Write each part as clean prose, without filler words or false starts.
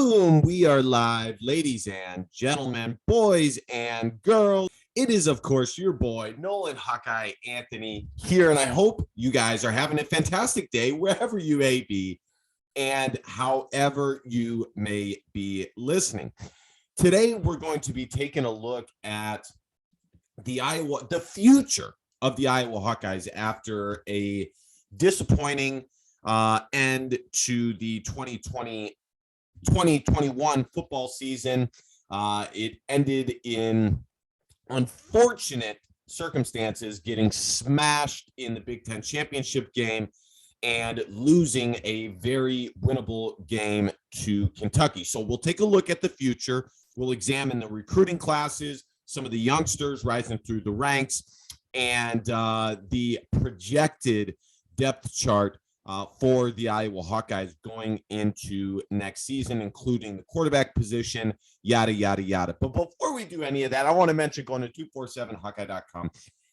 Boom! We are live, ladies and gentlemen, boys and girls. It is, of course, your boy, Nolan Hawkeye Anthony here, and I hope you guys are having a fantastic day wherever you may be and however you may be listening. Today, we're going to be taking a look at the future of the Iowa Hawkeyes after a disappointing end to the 2021 football season. It ended in unfortunate circumstances, getting smashed in the Big Ten championship game and losing a very winnable game to Kentucky. So we'll take a look at the future. We'll examine the recruiting classes, some of the youngsters rising through the ranks, and the projected depth chart for the Iowa Hawkeyes going into next season, including the quarterback position, yada, yada, yada. But before we do any of that, I want to mention going to 247hawkeye.com.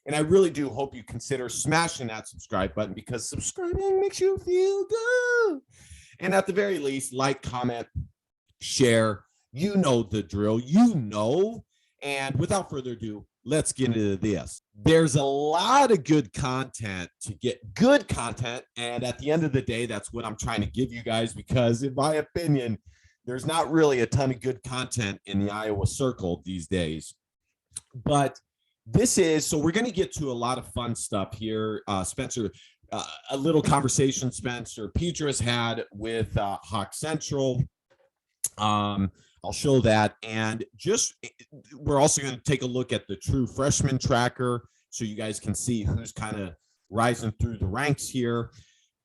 And I really do hope you consider smashing that subscribe button, because subscribing makes you feel good. And at the very least, like, comment, share. You know the drill. You know. And without further ado, let's get into this. There's a lot of good content to get good content. And at the end of the day, that's what I'm trying to give you guys, because in my opinion, there's not really a ton of good content in the Iowa circle these days. But so we're going to get to a lot of fun stuff here. Spencer, a little conversation Spencer Petras had with Hawk Central. I'll show that. And we're also going to take a look at the true freshman tracker, so you guys can see who's kind of rising through the ranks here.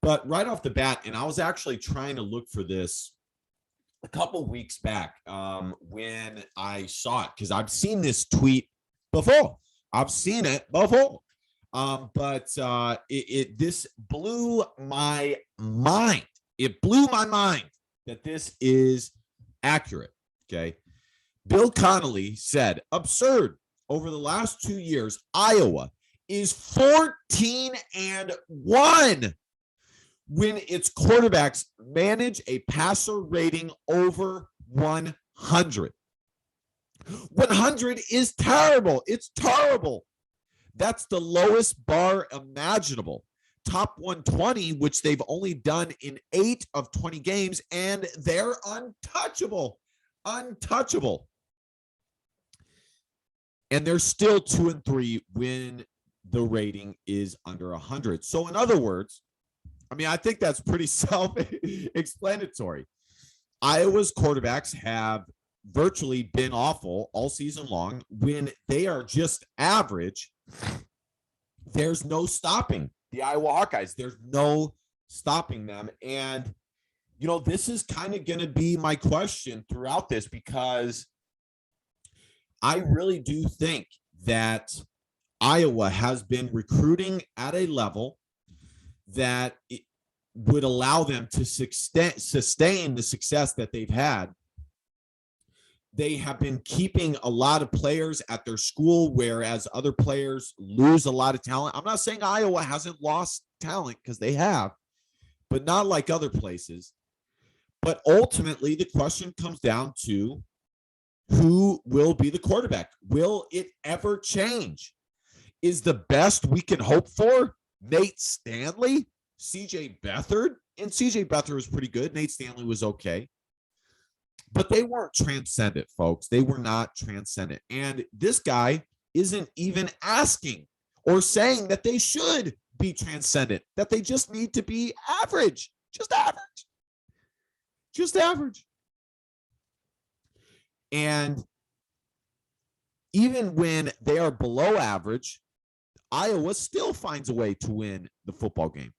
But right off the bat, and I was actually trying to look for this a couple weeks back when I saw it, because I've seen this tweet before. I've seen it before. But this blew my mind. It blew my mind that this is accurate. Okay. Bill Connolly said, absurd. Over the last 2 years, Iowa is 14-1 when its quarterbacks manage a passer rating over 100. 100 is terrible. It's terrible. That's the lowest bar imaginable. Top 120, which they've only done in 8 of 20 games, and they're untouchable. Untouchable. And they're still 2-3 when the rating is under 100. So in other words, I mean, I think that's pretty self-explanatory. Iowa's quarterbacks have virtually been awful all season long. When they are just average, there's no stopping the Iowa Hawkeyes. There's no stopping them. And, you know, this is kind of going to be my question throughout this, because I really do think that Iowa has been recruiting at a level that it would allow them to sustain the success that they've had. They have been keeping a lot of players at their school, whereas other players lose a lot of talent. I'm not saying Iowa hasn't lost talent, because they have, but not like other places. But ultimately, the question comes down to who will be the quarterback. Will it ever change? Is the best we can hope for Nate Stanley, CJ Beathard? And CJ Beathard was pretty good. Nate Stanley was okay. But they weren't transcendent, folks. They were not transcendent. And this guy isn't even asking or saying that they should be transcendent, that they just need to be average. Just average. Just average. And even when they are below average, Iowa still finds a way to win the football game.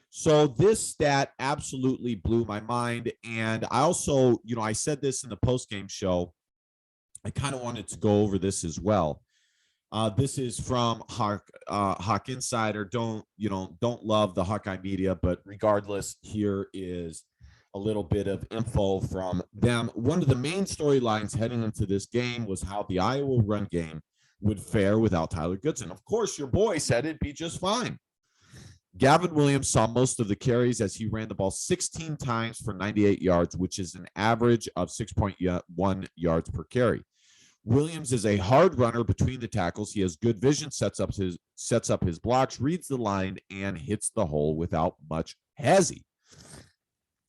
So this stat absolutely blew my mind. And I also, you know, I said this in the post-game show. I kind of wanted to go over this as well. This is from Hawk Insider. Don't love the Hawkeye media, but regardless, here is a little bit of info from them. One of the main storylines heading into this game was how the Iowa run game would fare without Tyler Goodson. Of course, your boy said it'd be just fine. Gavin Williams saw most of the carries as he ran the ball 16 times for 98 yards, which is an average of 6.1 yards per carry. Williams is a hard runner between the tackles. He has good vision, sets up his blocks, reads the line, and hits the hole without much hezzy.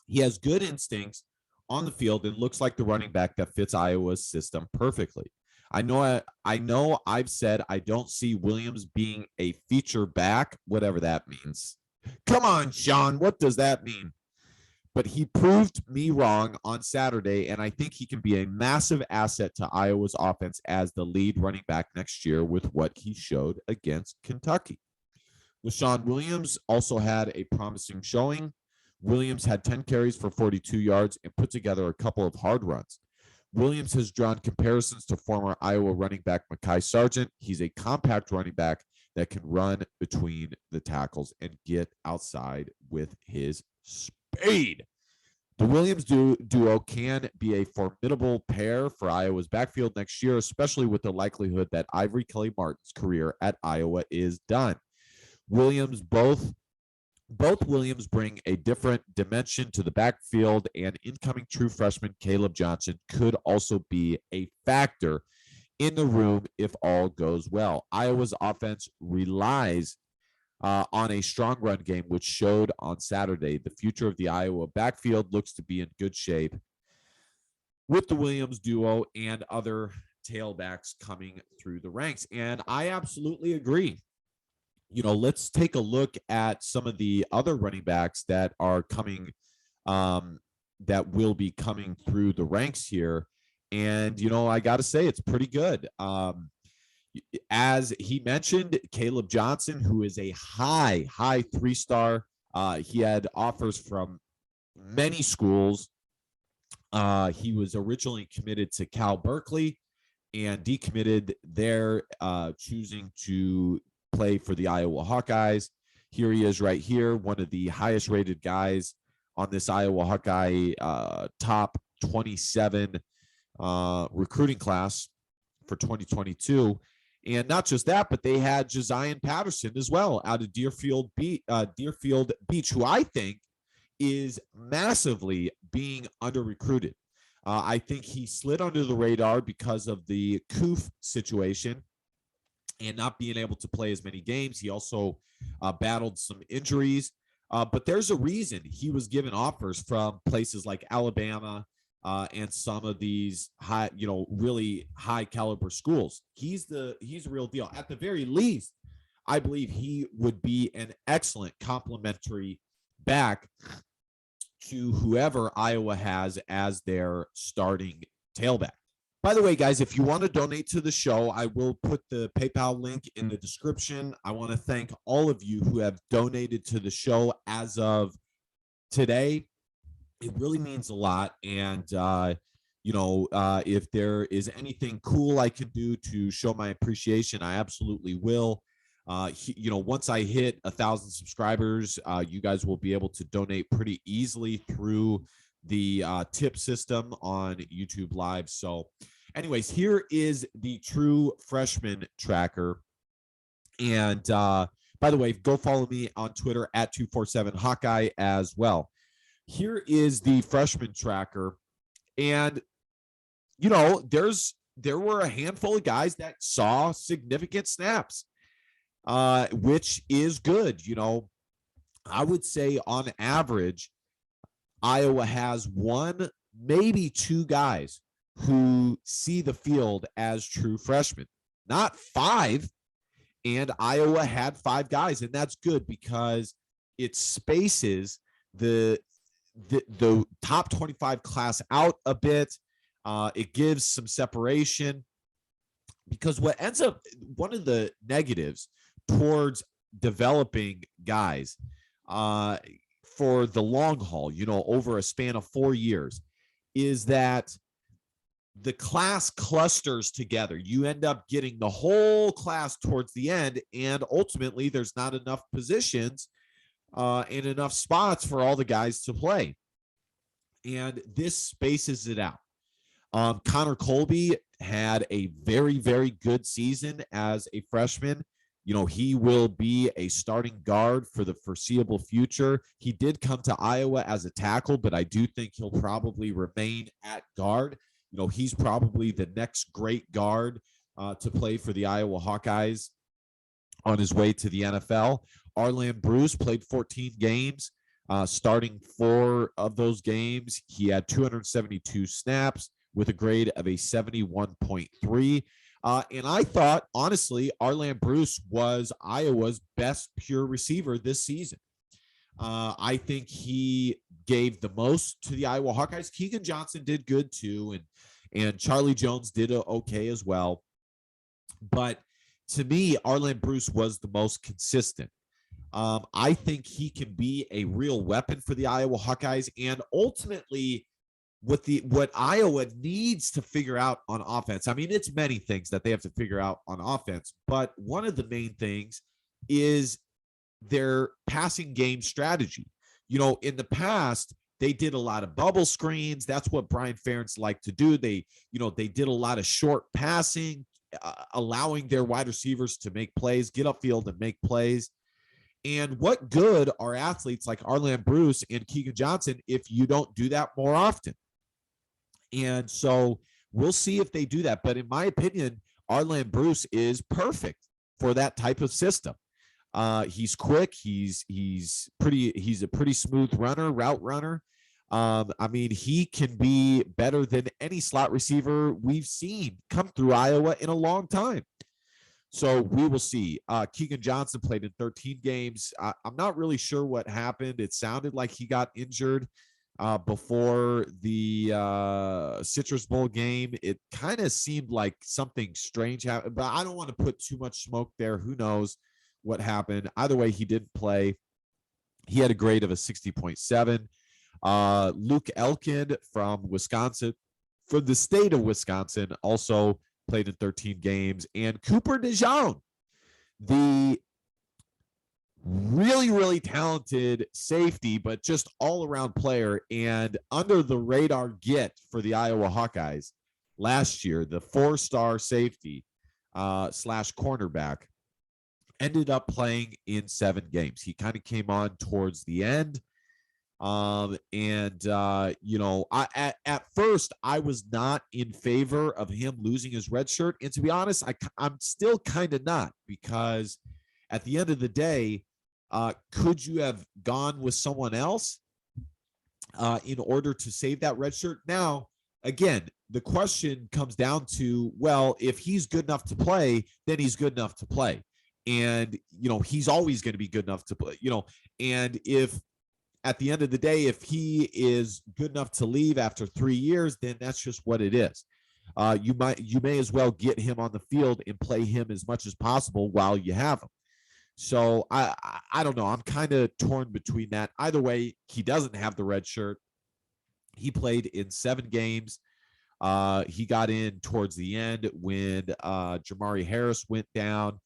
He has good instincts on the field and looks like the running back that fits Iowa's system perfectly. I know I've said I don't see Williams being a feature back, whatever that means. Come on, Sean, what does that mean? But he proved me wrong on Saturday, and I think he can be a massive asset to Iowa's offense as the lead running back next year with what he showed against Kentucky. LaShawn Williams also had a promising showing. Williams had 10 carries for 42 yards and put together a couple of hard runs. Williams has drawn comparisons to former Iowa running back Mekhi Sargent. He's a compact running back that can run between the tackles and get outside with his speed. The Williams duo can be a formidable pair for Iowa's backfield next year, especially with the likelihood that Ivory Kelly Martin's career at Iowa is done. Both Williams bring a different dimension to the backfield, and incoming true freshman Caleb Johnson could also be a factor in the room if all goes well. Iowa's offense relies on a strong run game, which showed on Saturday. The future of the Iowa backfield looks to be in good shape with the Williams duo and other tailbacks coming through the ranks. And I absolutely agree. Let's take a look at some of the other running backs that are coming, that will be coming through the ranks here. And, I got to say, it's pretty good. As he mentioned, Caleb Johnson, who is a high 3-star. He had offers from many schools. He was originally committed to Cal Berkeley and decommitted there, choosing to play for the Iowa Hawkeyes. Here he is right here, one of the highest rated guys on this Iowa Hawkeye top 27 recruiting class for 2022. And not just that, but they had Josiah Patterson as well out of Deerfield Beach, who I think is massively being under-recruited. I think he slid under the radar because of the Koof situation and not being able to play as many games. He also battled some injuries. But there's a reason he was given offers from places like Alabama and some of these high, really high caliber schools. He's a real deal. At the very least, I believe he would be an excellent complementary back to whoever Iowa has as their starting tailback. By the way, guys, if you want to donate to the show, I will put the PayPal link in the description. I want to thank all of you who have donated to the show as of today. It really means a lot. And, if there is anything cool I can do to show my appreciation, I absolutely will. Once I hit 1,000 subscribers, you guys will be able to donate pretty easily through the tip system on YouTube Live. So anyways, here is the true freshman tracker. And by the way, go follow me on Twitter at 247 Hawkeye as well. Here is the freshman tracker. And, there were a handful of guys that saw significant snaps, which is good. I would say on average, Iowa has one, maybe two guys who see the field as true freshmen, not five. And Iowa had five guys, and that's good because it spaces the top 25 class out a bit. It gives some separation, because what ends up, one of the negatives towards developing guys for the long haul, over a span of 4 years, is that the class clusters together. You end up getting the whole class towards the end, and ultimately there's not enough positions and enough spots for all the guys to play. And this spaces it out. Connor Colby had a very, very good season as a freshman. He will be a starting guard for the foreseeable future. He did come to Iowa as a tackle, but I do think he'll probably remain at guard. He's probably the next great guard to play for the Iowa Hawkeyes on his way to the NFL. Arlen Bruce played 14 games. Starting 4 of those games, he had 272 snaps with a grade of a 71.3. And I thought, honestly, Arlen Bruce was Iowa's best pure receiver this season. I think he gave the most to the Iowa Hawkeyes. Keegan Johnson did good too, and Charlie Jones did okay as well. But to me, Arlen Bruce was the most consistent. I think he can be a real weapon for the Iowa Hawkeyes, and ultimately what Iowa needs to figure out on offense. I mean, it's many things that they have to figure out on offense, but one of the main things is their passing game strategy. In the past, they did a lot of bubble screens. That's what Brian Ferentz liked to do. They did a lot of short passing, allowing their wide receivers to make plays, get upfield and make plays. And what good are athletes like Arlen Bruce and Keegan Johnson if you don't do that more often? And so we'll see if they do that. But in my opinion, Arlen Bruce is perfect for that type of system. He's quick. He's a pretty smooth route runner. I mean, he can be better than any slot receiver we've seen come through Iowa in a long time. So we will see. Keegan Johnson played in 13 games. I'm not really sure what happened. It sounded like he got injured before the Citrus Bowl game. It kind of seemed like something strange happened, but I don't want to put too much smoke there. Who knows what happened? Either way, he didn't play. He had a grade of a 60.7. Luke Elkin from Wisconsin, from the state of Wisconsin, also played in 13 games. And Cooper DeJean, the really, really talented safety, but just all-around player and under the radar get for the Iowa Hawkeyes last year, the 4-star safety slash cornerback, ended up playing in 7 games. He kind of came on towards the end. At first I was not in favor of him losing his red shirt. And to be honest, I'm still kind of not, because at the end of the day, could you have gone with someone else in order to save that red shirt? Now, again, the question comes down to, well, if he's good enough to play, then he's good enough to play. And, he's always going to be good enough to play, and if at the end of the day, if he is good enough to leave after 3 years, then that's just what it is. You may as well get him on the field and play him as much as possible while you have him. So I don't know. I'm kind of torn between that. Either way, he doesn't have the red shirt. He played in 7 games. He got in towards the end when Jamari Harris went down.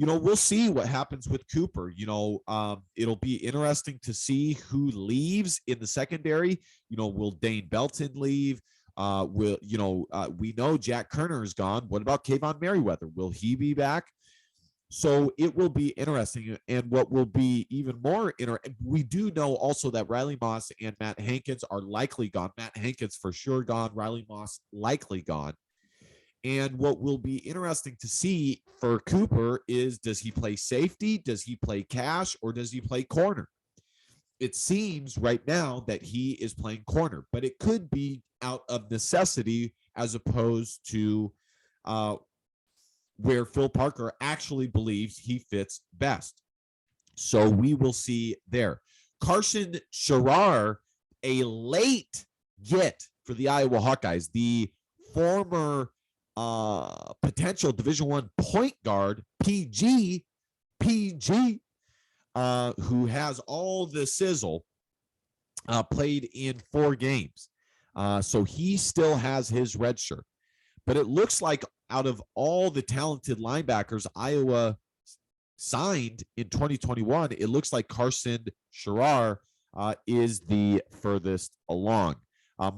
We'll see what happens with Cooper. It'll be interesting to see who leaves in the secondary. Will Dane Belton leave? We know Jack Kerner is gone. What about Kayvon Merriweather? Will he be back? So it will be interesting. And what will be even more interesting, we do know also that Riley Moss and Matt Hankins are likely gone. Matt Hankins for sure gone. Riley Moss likely gone. And what will be interesting to see for Cooper is, does he play safety? Does he play cash? Or does he play corner? It seems right now that he is playing corner, but it could be out of necessity as opposed to where Phil Parker actually believes he fits best. So we will see there. Carson Sharar, a late get for the Iowa Hawkeyes, the former potential Division I point guard, PG, who has all the sizzle, played in 4 games. So he still has his red shirt. But it looks like out of all the talented linebackers Iowa signed in 2021, it looks like Carson Sharar is the furthest along.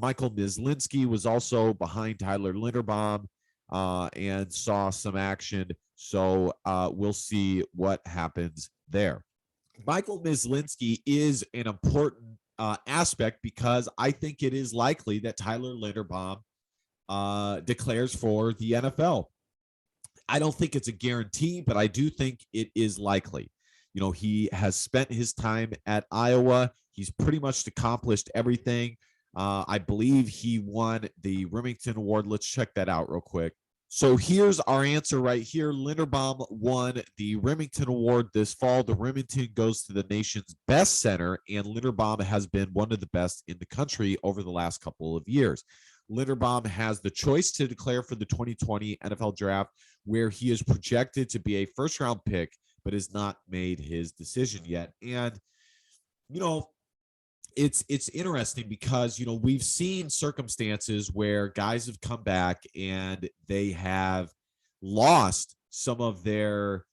Michael Mislinski was also behind Tyler Linderbaum. and saw some action. So we'll see what happens there. Michael Myslinski is an important aspect because I think it is likely that Tyler Linderbaum declares for the NFL. I don't think it's a guarantee, but I do think it is likely. You know, he has spent his time at Iowa. He's pretty much accomplished everything. I believe he won the Remington Award. Let's check that out real quick. So here's our answer right here. Linderbaum won the Remington Award this fall. The Remington goes to the nation's best center, and Linderbaum has been one of the best in the country over the last couple of years. Linderbaum has the choice to declare for the 2020 NFL Draft, where he is projected to be a first-round pick, but has not made his decision yet. And, you know, it's interesting because, you know, we've seen circumstances where guys have come back and they have lost some of their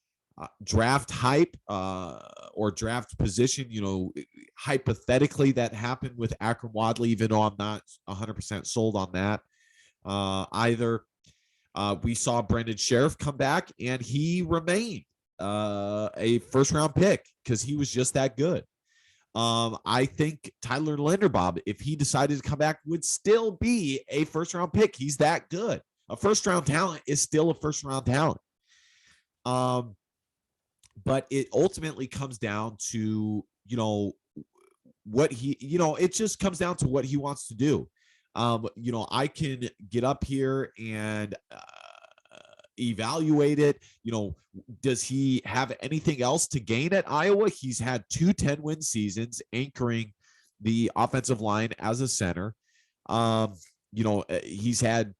draft hype or draft position. You know, hypothetically that happened with Akram Wadley, even though I'm not 100% sold on that either. We saw Brendan Sheriff come back and he remained a first-round pick because he was just that good. I think Tyler Linderbaum, if he decided to come back, would still be a first-round pick. He's that good. A first-round talent is still a first-round talent. But it ultimately comes down to, you know, what he, you know, it just comes down to what he wants to do. You know, I can get up here and evaluate it. You know, does he have anything else to gain at Iowa? He's had 2 10-win seasons anchoring the offensive line as a center. You know, he's had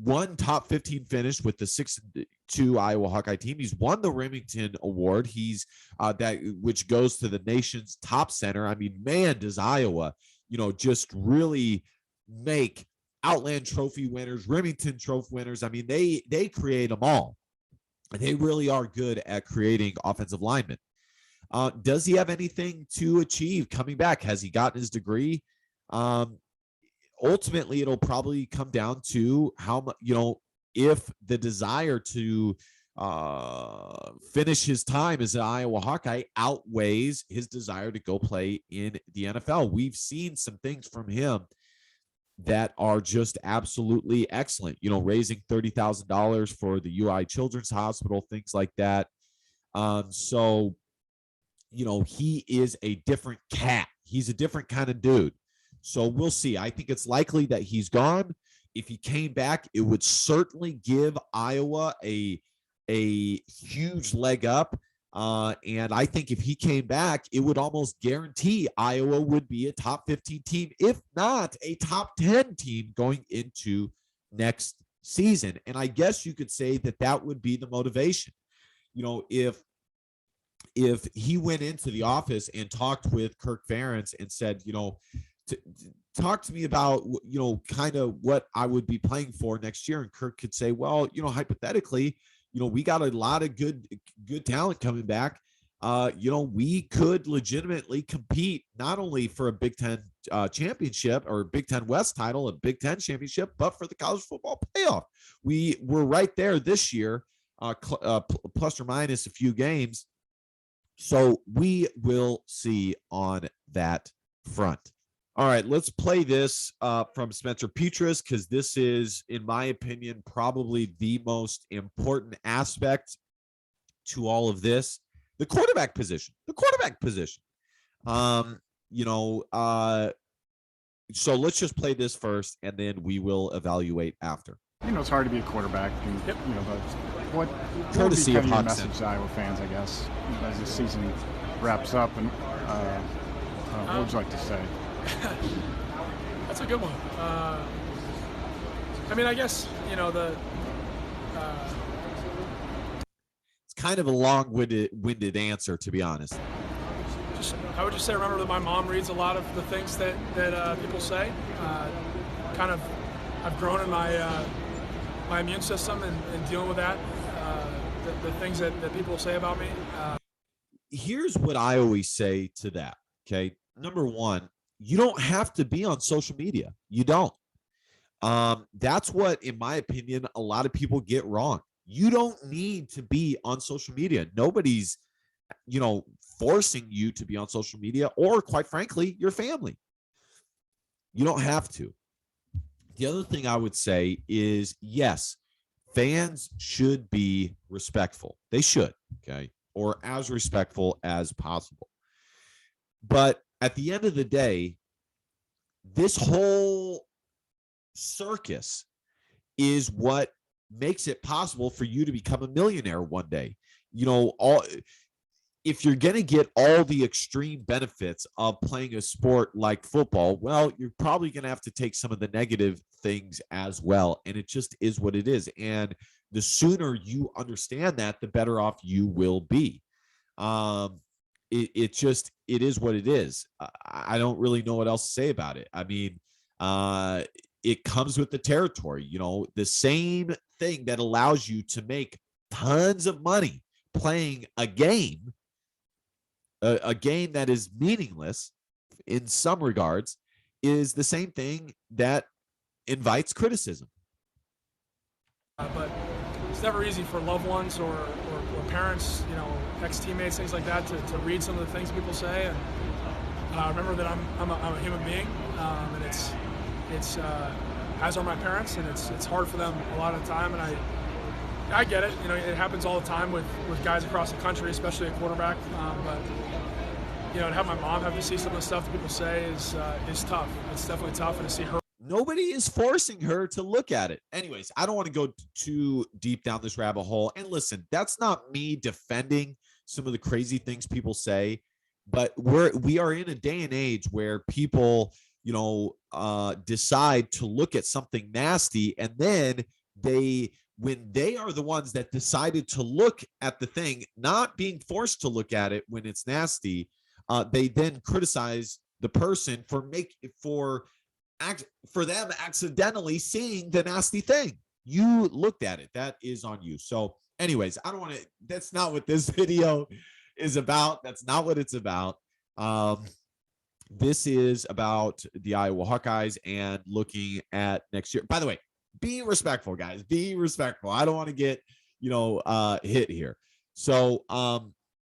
one top 15 finish with the 6-2 Iowa Hawkeye team. He's won the Remington Award. He's that which goes to the nation's top center. I mean, man, does Iowa, you know, just really make Outland Trophy winners, Remington Trophy winners. I mean, they create them all. They really are good at creating offensive linemen. Does he have anything to achieve coming back? Has he gotten his degree? Ultimately, it'll probably come down to how much, you know, if the desire to finish his time as an Iowa Hawkeye outweighs his desire to go play in the NFL. We've seen some things from him that are just absolutely excellent, you know, raising $30,000 for the UI Children's Hospital, things like that. So, you know, he is a different cat. He's a different kind of dude. So we'll see. I think it's likely that he's gone. If he came back, it would certainly give Iowa a huge leg up. And I think if he came back, it would almost guarantee Iowa would be a top 15 team, if not a top 10 team going into next season. And I guess you could say that that would be the motivation. You know, if he went into the office and talked with Kirk Ferentz and said, you know, talk to me about, you know, kind of what I would be playing for next year. And Kirk could say, well, you know, hypothetically, you know, we got a lot of good talent coming back. You know, we could legitimately compete not only for a Big Ten championship or Big Ten West title, a Big Ten championship, but for the college football playoff. We were right there this year, plus or minus a few games. So we will see on that front. All right, let's play this from Spencer Petras, because this is, in my opinion, probably the most important aspect to all of this. The quarterback position. You know, so let's just play this first, and then we will evaluate after. You know, it's hard to be a quarterback. And, Yep. You know, but what Courtesy would be of kind of Hudson. your message to Iowa fans, I guess, as the season wraps up? And what would you like to say? That's a good one. I mean, I guess, you know, It's kind of a long-winded answer, to be honest. I would just say, remember that my mom reads a lot of the things that people say. Kind of, I've grown in my immune system and dealing with that, the things that people say about me. Here's what I always say to that, okay? Number one, you don't have to be on social media. You don't. That's what, in my opinion, a lot of people get wrong. You don't need to be on social media. Nobody's, forcing you to be on social media, or quite frankly, your family. You don't have to. The other thing I would say is, yes, fans should be respectful. They should, okay, or as respectful as possible. But at the end of the day, this whole circus is what makes it possible for you to become a millionaire one day. If you're going to get all the extreme benefits of playing a sport like football, well, you're probably going to have to take some of the negative things as well. And it just is what it is. And the sooner you understand that, the better off you will be. It is what it is. I don't really know what else to say about it. I mean, it comes with the territory, the same thing that allows you to make tons of money playing a game that is meaningless in some regards, is the same thing that invites criticism. But it's never easy for loved ones or parents, ex-teammates, things like that, to read some of the things people say. And remember that I'm a human being, and it's as are my parents, and it's hard for them a lot of the time. And I get it. It happens all the time with guys across the country, especially a quarterback. But to have my mom have to see some of the stuff that people say is tough. It's definitely tough, and to see her. Nobody is forcing her to look at it. Anyways, I don't want to go too deep down this rabbit hole. And listen, that's not me defending some of the crazy things people say, but we are in a day and age where people, decide to look at something nasty, and then when they are the ones that decided to look at the thing, not being forced to look at it when it's nasty, they then criticize the person for them accidentally seeing the nasty thing. You looked at it. That is on you. So anyways, that's not what this video is about. That's not what it's about. This is about the Iowa Hawkeyes and looking at next year. By the way, be respectful, guys. Be respectful. I don't want to get, hit here. So,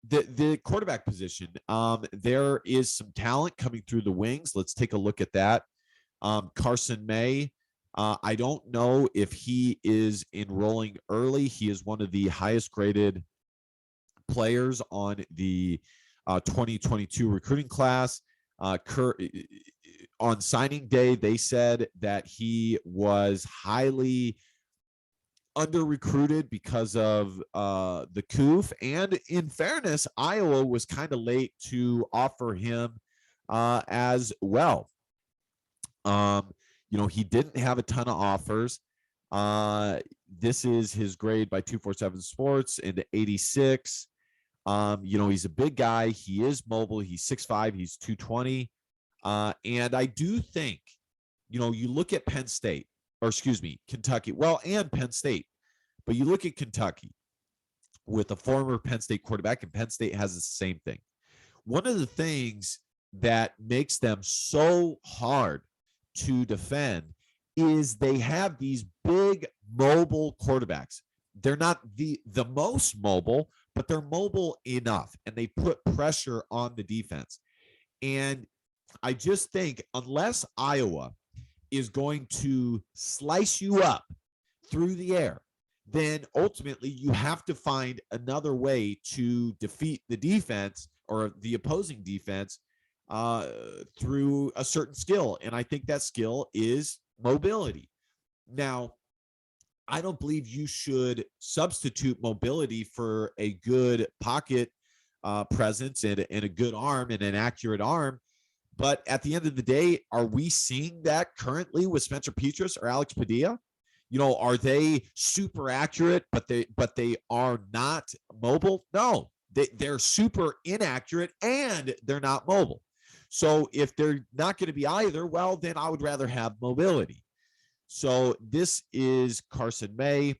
the quarterback position, there is some talent coming through the wings. Let's take a look at that. Carson May, I don't know if he is enrolling early. He is one of the highest graded players on the 2022 recruiting class. On signing day, they said that he was highly under recruited because of the COOF, and in fairness, Iowa was kind of late to offer him as well. He didn't have a ton of offers. This is his grade by 247 Sports into 86. He's a big guy. He is mobile. He's 6'5", he's 220. And I do think, you look at Kentucky, and Penn State, but you look at Kentucky with a former Penn State quarterback, and Penn State has the same thing. One of the things that makes them so hard to defend is they have these big mobile quarterbacks. They're not the most mobile, but they're mobile enough, and they put pressure on the defense. And I just think unless Iowa is going to slice you up through the air, then ultimately you have to find another way to defeat the defense or the opposing defense through a certain skill. And I think that skill is mobility. Now, I don't believe you should substitute mobility for a good pocket presence and a good arm and an accurate arm. But at the end of the day, are we seeing that currently with Spencer Petras or Alex Padilla? Are they super accurate, but they are not mobile? No, they're super inaccurate and they're not mobile. So if they're not going to be either, well, then I would rather have mobility. So this is Carson May.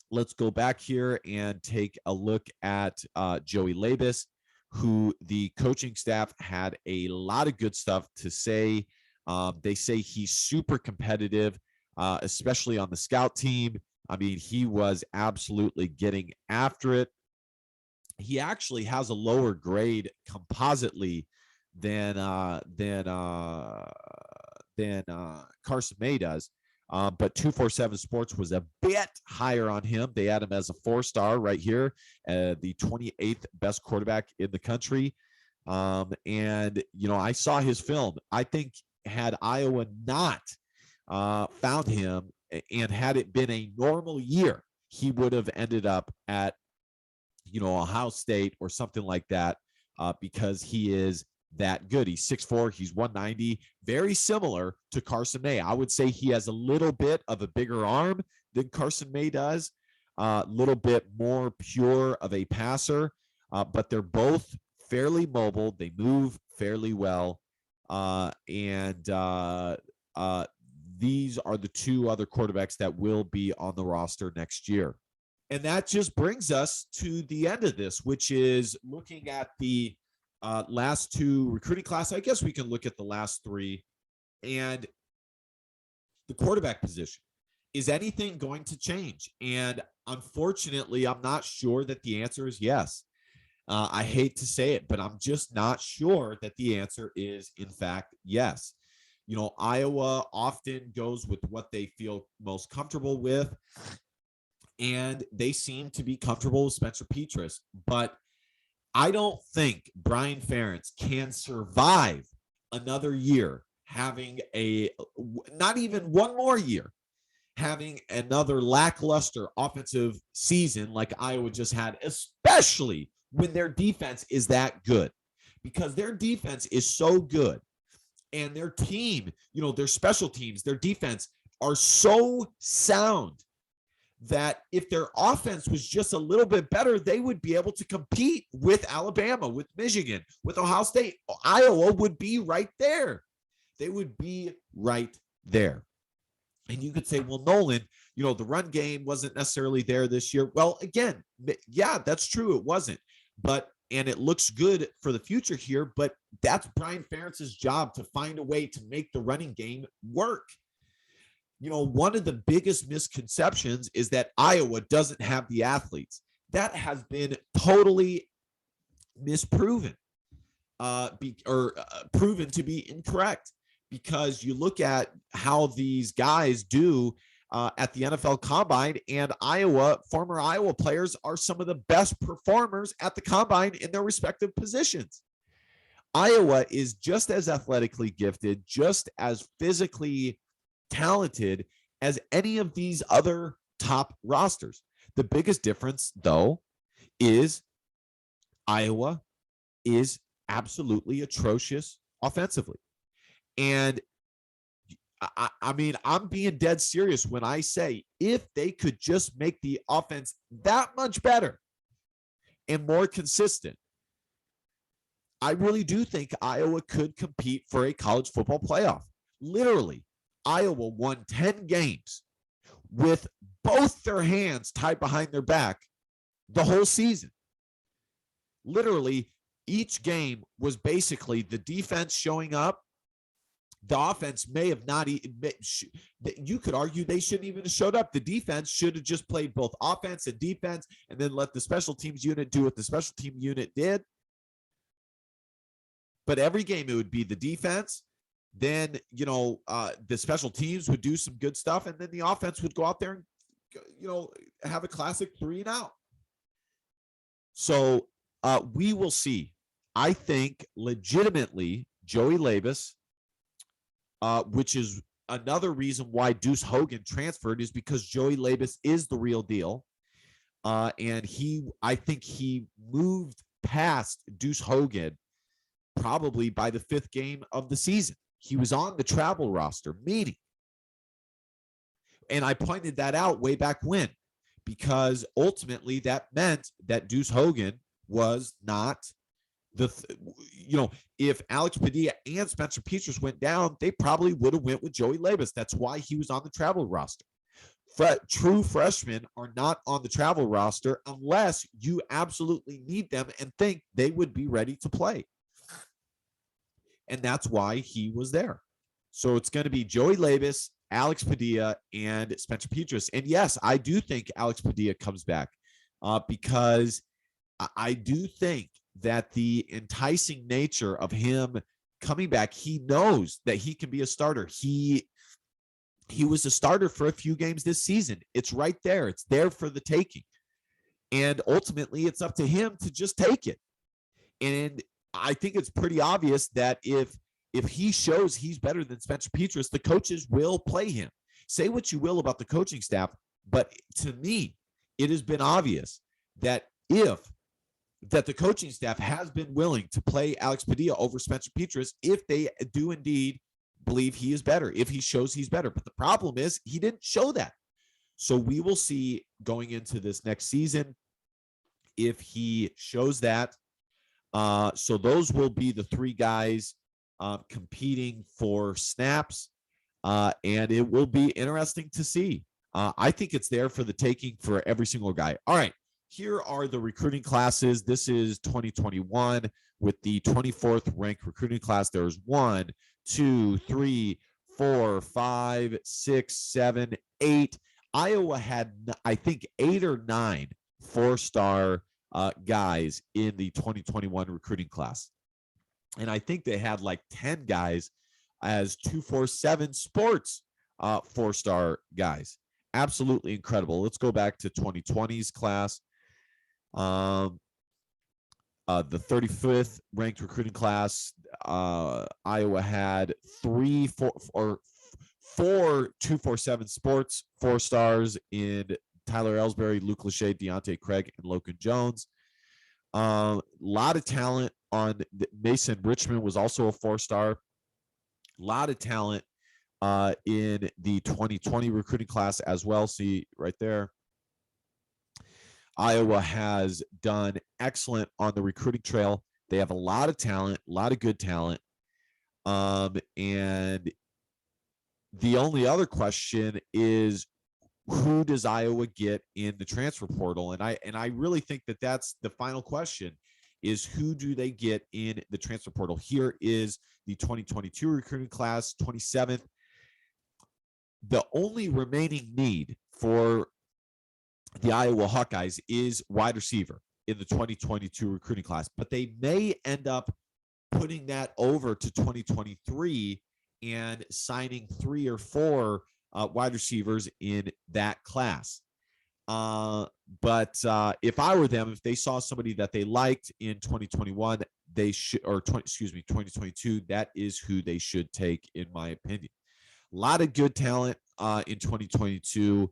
Let's go back here and take a look at Joey Labus, who the coaching staff had a lot of good stuff to say. They say he's super competitive. especially on the scout team. I mean, he was absolutely getting after it. He actually has a lower grade compositely than Carson May does. But 247 Sports was a bit higher on him. They had him as a 4-star right here, the 28th best quarterback in the country. And, you know, I saw his film. I think had Iowa not found him and had it been a normal year, he would have ended up at, you know, Ohio State or something like that, because he is that good. He's 6'4", he's 190, very similar to Carson May. I would say he has a little bit of a bigger arm than Carson May does, a little bit more pure of a passer, but they're both fairly mobile. They move fairly well, and these are the two other quarterbacks that will be on the roster next year. And that just brings us to the end of this, which is looking at the last two recruiting class. I guess we can look at the last three and the quarterback position. Is anything going to change? And unfortunately, I'm not sure that the answer is yes. I hate to say it, but I'm just not sure that the answer is, in fact, yes. You know, Iowa often goes with what they feel most comfortable with, and they seem to be comfortable with Spencer Petras. But I don't think Brian Ferentz can survive another year having not even one more year, having another lackluster offensive season like Iowa just had, especially when their defense is that good, because their defense is so good and their team, you know, their special teams, their defense are so sound that if their offense was just a little bit better, they would be able to compete with Alabama, with Michigan, with Ohio State. Iowa would be right there. They would be right there. And you could say, well, Nolan, you know, the run game wasn't necessarily there this year. Well, again, yeah, that's true. It wasn't. And it looks good for the future here, but that's Brian Ferentz's job to find a way to make the running game work. You know, one of the biggest misconceptions is that Iowa doesn't have the athletes. That has been totally misproven, proven to be incorrect, because you look at how these guys do at the NFL Combine, and former Iowa players are some of the best performers at the Combine in their respective positions. Iowa is just as athletically gifted, just as physically talented as any of these other top rosters. The biggest difference, though, is Iowa is absolutely atrocious offensively. And I mean, I'm being dead serious when I say if they could just make the offense that much better and more consistent, I really do think Iowa could compete for a college football playoff. Literally, Iowa won 10 games with both their hands tied behind their back the whole season. Literally, each game was basically the defense showing up. The offense may have not, you could argue they shouldn't even have showed up. The defense should have just played both offense and defense and then let the special teams unit do what the special team unit did. But every game it would be the defense. Then, you know, the special teams would do some good stuff, and then the offense would go out there and, you know, have a classic 3-and-out. So we will see. I think legitimately Joey Labus, which is another reason why Deuce Hogan transferred, is because Joey Labus is the real deal. And I think he moved past Deuce Hogan probably by the 5th game of the season. He was on the travel roster, meaning, and I pointed that out way back when, because ultimately that meant that Deuce Hogan was not if Alex Padilla and Spencer Petras went down, they probably would have went with Joey Labus. That's why he was on the travel roster. True freshmen are not on the travel roster unless you absolutely need them and think they would be ready to play. And that's why he was there. So it's going to be Joey Labus Alex Padilla and Spencer Petras. And yes, I do think Alex Padilla comes back because I do think that the enticing nature of him coming back, he knows that he can be a starter. He was a starter for a few games this season. It's right there. It's there for the taking. And ultimately, it's up to him to just take it. And I think it's pretty obvious that if he shows he's better than Spencer Petras, the coaches will play him. Say what you will about the coaching staff, but to me, it has been obvious that the coaching staff has been willing to play Alex Padilla over Spencer Petras if they do indeed believe he is better, if he shows he's better. But the problem is he didn't show that. So we will see going into this next season if he shows that. So those will be the three guys competing for snaps, and it will be interesting to see. I think it's there for the taking for every single guy. All right, here are the recruiting classes. This is 2021 with the 24th ranked recruiting class. There's 1, 2, 3, 4, 5, 6, 7, 8. Iowa had, I think, 8 or 9 four-star guys in the 2021 recruiting class. And I think they had like 10 guys as 247 sports four-star guys. Absolutely incredible. Let's go back to 2020's class. The 35th ranked recruiting class, Iowa had 4 247 sports four-stars in Tyler Ellsbury, Luke Lachey, Deontay Craig, and Logan Jones. A lot of talent on Mason Richmond was also a four-star. A lot of talent in the 2020 recruiting class as well. See right there. Iowa has done excellent on the recruiting trail. They have a lot of talent, a lot of good talent. And the only other question is, who does Iowa get in the transfer portal? And I really think that that's the final question, is who do they get in the transfer portal? Here is the 2022 recruiting class, 27th. The only remaining need for the Iowa Hawkeyes is wide receiver in the 2022 recruiting class, but they may end up putting that over to 2023 and signing 3 or 4 wide receivers in that class. But if I were them, if they saw somebody that they liked in 2021, they should, or 2022, that is who they should take, in my opinion. A lot of good talent in 2022.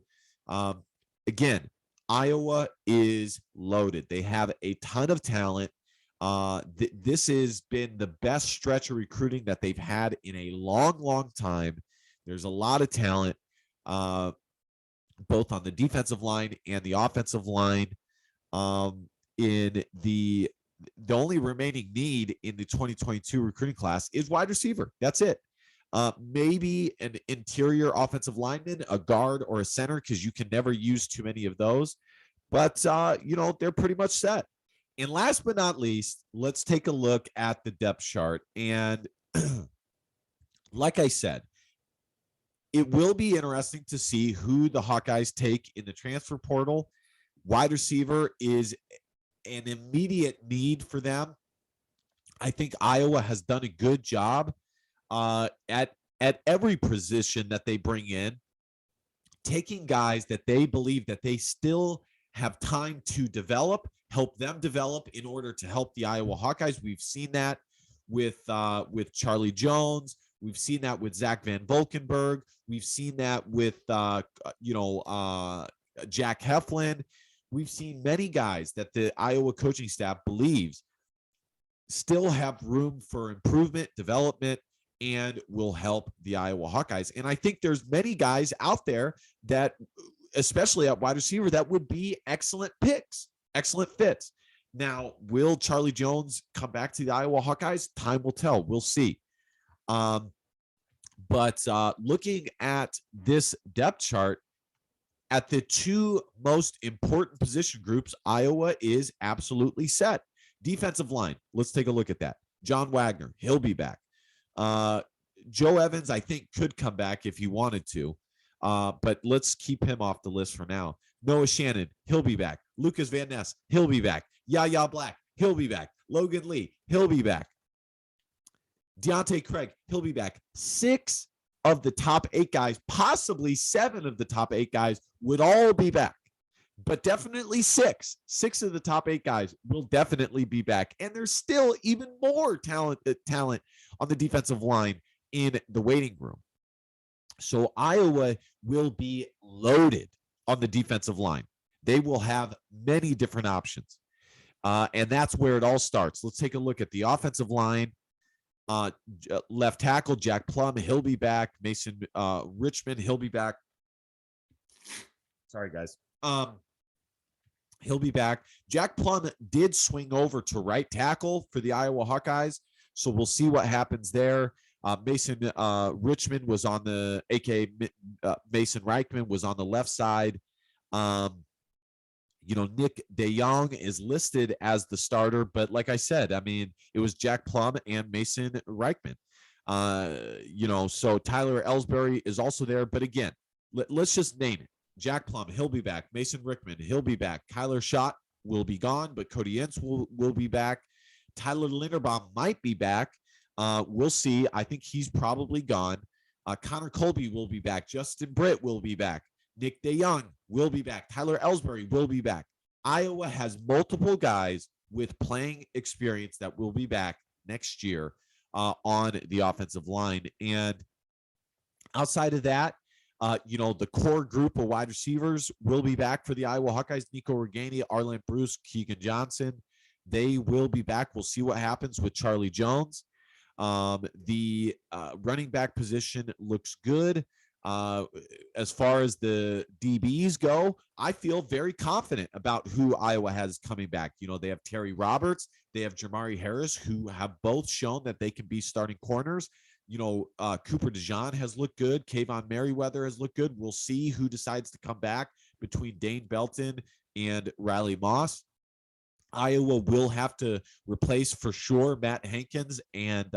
Again, Iowa is loaded. They have a ton of talent. This has been the best stretch of recruiting that they've had in a long, long time. There's a lot of talent, both on the defensive line and the offensive line. In the only remaining need in the 2022 recruiting class is wide receiver. That's it. Maybe an interior offensive lineman, a guard, or a center, because you can never use too many of those. But, they're pretty much set. And last but not least, let's take a look at the depth chart. And like I said, it will be interesting to see who the Hawkeyes take in the transfer portal. Wide receiver is an immediate need for them. I think Iowa has done a good job at every position that they bring in, taking guys that they believe that they still have time to develop, help them develop in order to help the Iowa Hawkeyes. We've seen that with Charlie Jones. We've seen that with Zach Van Valkenburg. We've seen that with Jack Heflin. We've seen many guys that the Iowa coaching staff believes still have room for improvement, development, and will help the Iowa Hawkeyes. And I think there's many guys out there that, especially at wide receiver, that would be excellent picks, excellent fits. Now, will Charlie Jones come back to the Iowa Hawkeyes? Time will tell. We'll see. But looking at this depth chart, at the 2 most important position groups, Iowa is absolutely set. Defensive line, let's take a look at that. John Wagner, he'll be back. Joe Evans, I think, could come back if he wanted to. But let's keep him off the list for now. Noah Shannon, he'll be back. Lucas Van Ness, he'll be back. Yaya Black, he'll be back. Logan Lee, he'll be back. Deontay Craig, he'll be back. 6 of the top 8 guys, possibly 7 of the top 8 guys would all be back. But definitely 6 of the top 8 guys will definitely be back. And there's still even more talent on the defensive line in the waiting room. So Iowa will be loaded on the defensive line. They will have many different options. And that's where it all starts. Let's take a look at the offensive line. Left tackle, Jack Plum, he'll be back. Mason Richmond, he'll be back. Sorry, guys. He'll be back. Jack Plum did swing over to right tackle for the Iowa Hawkeyes, so we'll see what happens there. Mason Richmond was on the, aka Mason Reichman was on the left side. Nick DeYoung is listed as the starter, but like I said, I mean, it was Jack Plum and Mason Reichman. So Tyler Ellsbury is also there, but again, let's just name it. Jack Plum, he'll be back. Mason Rickman, he'll be back. Kyler Schott will be gone, but Cody Ince will be back. Tyler Linderbaum might be back. We'll see. I think he's probably gone. Connor Colby will be back. Justin Britt will be back. Nick DeYoung will be back. Tyler Ellsbury will be back. Iowa has multiple guys with playing experience that will be back next year on the offensive line. And outside of that, the core group of wide receivers will be back for the Iowa Hawkeyes. Nico Regani, Arlen Bruce, Keegan Johnson. They will be back. We'll see what happens with Charlie Jones. The running back position looks good. As far as the DBs go, I feel very confident about who Iowa has coming back. They have Terry Roberts, they have Jamari Harris, who have both shown that they can be starting corners. Cooper DeJean has looked good. Kayvon Merriweather has looked good. We'll see who decides to come back between Dane Belton and Riley Moss. Iowa will have to replace for sure Matt Hankins and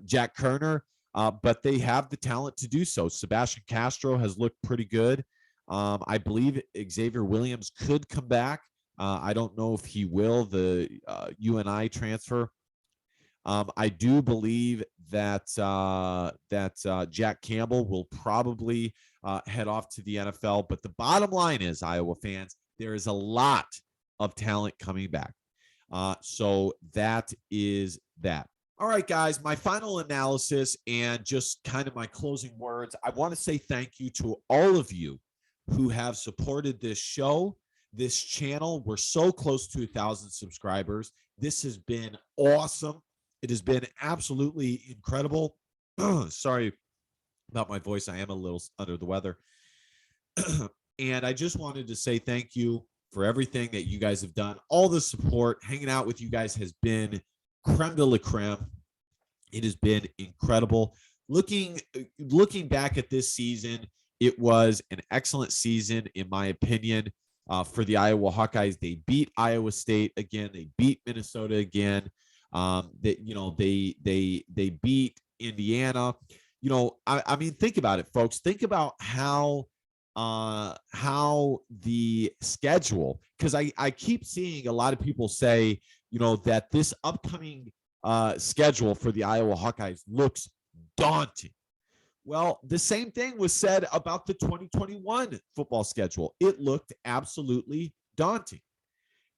Jack Kerner, but they have the talent to do so. Sebastian Castro has looked pretty good. I believe Xavier Williams could come back. I don't know if he will, the UNI transfer. I do believe that Jack Campbell will probably head off to the NFL. But the bottom line is, Iowa fans, there is a lot of talent coming back. So that is that. All right, guys, my final analysis and just kind of my closing words. I want to say thank you to all of you who have supported this show, this channel. We're so close to 1,000 subscribers. This has been awesome. It has been absolutely incredible. Sorry about my voice. I am a little under the weather. And I just wanted to say thank you for everything that you guys have done. All the support, hanging out with you guys has been creme de la creme. It has been incredible. Looking back at this season, it was an excellent season, in my opinion, for the Iowa Hawkeyes. They beat Iowa State again. They beat Minnesota again. They beat Indiana. I mean, think about it, folks. Think about how the schedule, because I keep seeing a lot of people say, that this upcoming schedule for the Iowa Hawkeyes looks daunting. Well, the same thing was said about the 2021 football schedule. It looked absolutely daunting.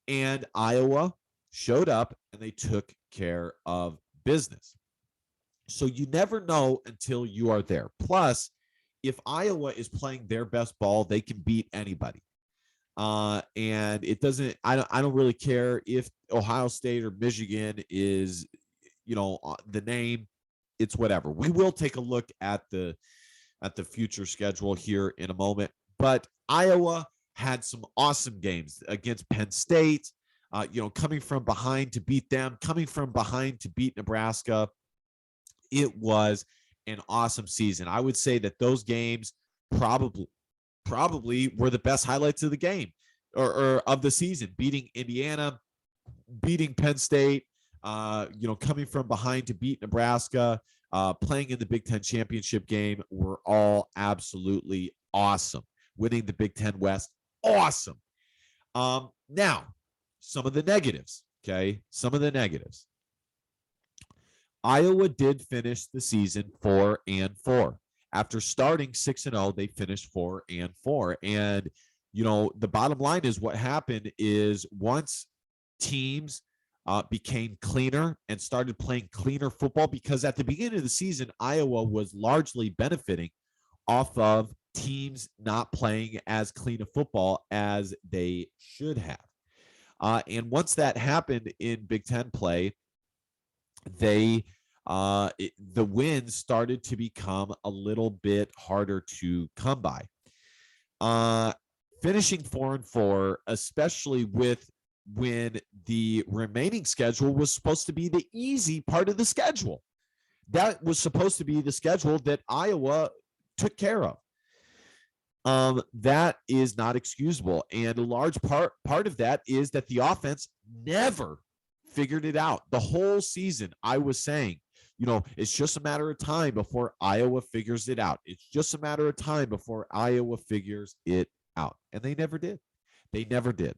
And Iowa showed up and they took care of business. So you never know until you are there. Plus, if Iowa is playing their best ball, they can beat anybody. And it doesn't, I don't really care if Ohio State or Michigan is, the name, it's whatever. We will take a look at the future schedule here in a moment, but Iowa had some awesome games against Penn State, coming from behind to beat them, coming from behind to beat Nebraska. It was an awesome season. I would say that those games probably were the best highlights of the game or of the season. Beating Indiana, beating Penn State, coming from behind to beat Nebraska, playing in the Big Ten championship game were all absolutely awesome. Winning the Big Ten West, awesome. Now, some of the negatives, okay? Some of the negatives. Iowa did finish the season 4-4. After starting 6-0, they finished 4-4. And, the bottom line is what happened is once teams became cleaner and started playing cleaner football, because at the beginning of the season, Iowa was largely benefiting off of teams not playing as clean a football as they should have. And once that happened in Big Ten play, the wins started to become a little bit harder to come by. Finishing 4-4, especially when the remaining schedule was supposed to be the easy part of the schedule. That was supposed to be the schedule that Iowa took care of. That is not excusable. And a large part of that is that the offense never figured it out. The whole season, I was saying, it's just a matter of time before Iowa figures it out. It's just a matter of time before Iowa figures it out. And they never did. They never did.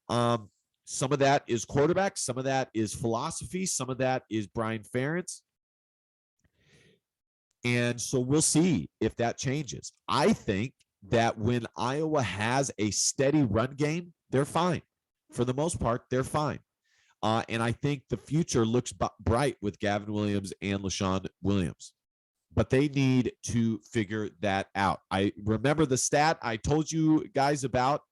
Some of that is quarterback. Some of that is philosophy. Some of that is Brian Ferentz. And so we'll see if that changes. I think that when Iowa has a steady run game, they're fine. For the most part, they're fine. And I think the future looks bright with Gavin Williams and LaShawn Williams. But they need to figure that out. I remember the stat I told you guys about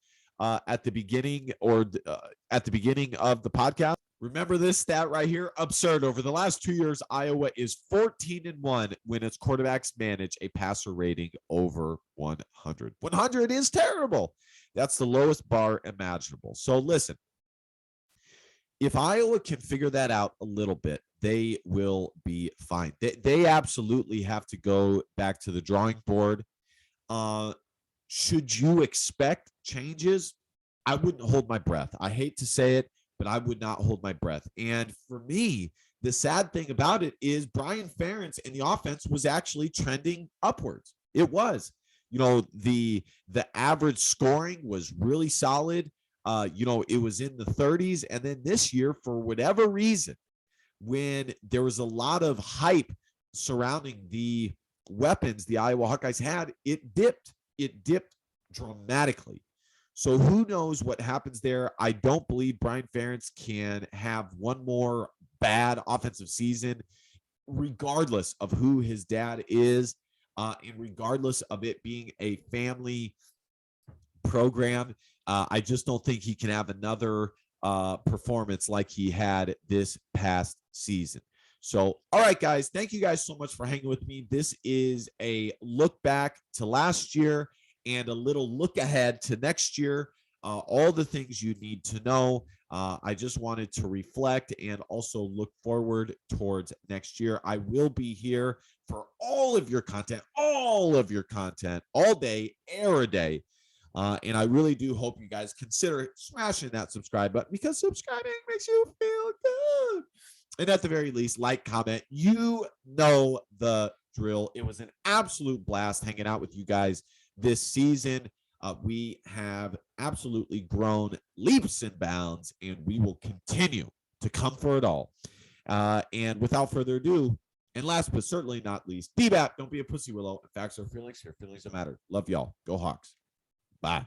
at the beginning of the podcast. Remember this stat right here? Absurd. Over the last 2 years, Iowa is 14-1 when its quarterbacks manage a passer rating over 100. 100 is terrible. That's the lowest bar imaginable. So listen, if Iowa can figure that out a little bit, they will be fine. They absolutely have to go back to the drawing board. Should you expect changes? I wouldn't hold my breath. I hate to say it, but I would not hold my breath. And for me, the sad thing about it is Brian Ferentz and the offense was actually trending upwards. It was. The average scoring was really solid. It was in the 30s. And then this year, for whatever reason, when there was a lot of hype surrounding the weapons the Iowa Hawkeyes had, it dipped dramatically. So who knows what happens there? I don't believe Brian Ferentz can have one more bad offensive season, regardless of who his dad is, and regardless of it being a family program. I just don't think he can have another performance like he had this past season. So, all right, guys, thank you guys so much for hanging with me. This is a look back to last year and a little look ahead to next year. All the things you need to know. I just wanted to reflect and also look forward towards next year. I will be here for all of your content, all day, every day. And I really do hope you guys consider smashing that subscribe button, because subscribing makes you feel good. And at the very least, like, comment. You know the drill. It was an absolute blast hanging out with you guys this season. We have absolutely grown leaps and bounds, and we will continue to come for it all. And without further ado, and last but certainly not least, DBAP, don't be a pussy willow. Facts are feelings. Here, feelings don't matter. Love y'all. Go Hawks. Bye.